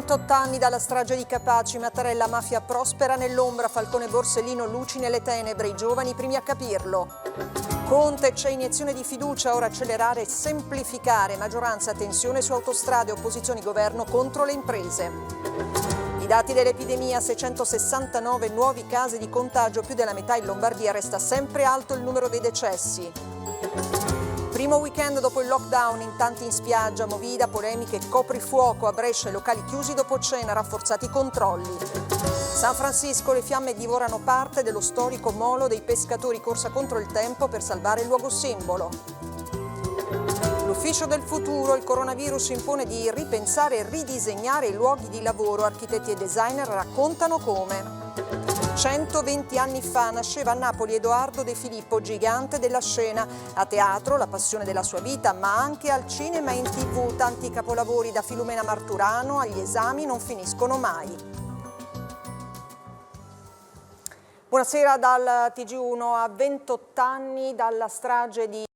28 anni dalla strage di Capaci, Mattarella, mafia prospera nell'ombra, Falcone, Borsellino, luci nelle tenebre, i giovani primi a capirlo. Conte, c'è iniezione di fiducia, ora accelerare e semplificare, maggioranza, tensione su autostrade, opposizioni, governo contro le imprese. I dati dell'epidemia, 669 nuovi casi di contagio, più della metà in Lombardia, resta sempre alto il numero dei decessi. Primo weekend dopo il lockdown, in tanti in spiaggia, movida, polemiche, coprifuoco a Brescia, locali chiusi dopo cena, rafforzati i controlli. San Francisco, le fiamme divorano parte dello storico molo dei pescatori, corsa contro il tempo per salvare il luogo simbolo. L'ufficio del futuro, il coronavirus impone di ripensare e ridisegnare i luoghi di lavoro, architetti e designer raccontano come. 120 anni fa nasceva a Napoli Edoardo De Filippo, gigante della scena. A teatro, la passione della sua vita, ma anche al cinema e in TV. Tanti capolavori, da Filumena Marturano agli esami non finiscono mai. Buonasera dal TG1. A 28 anni dalla strage di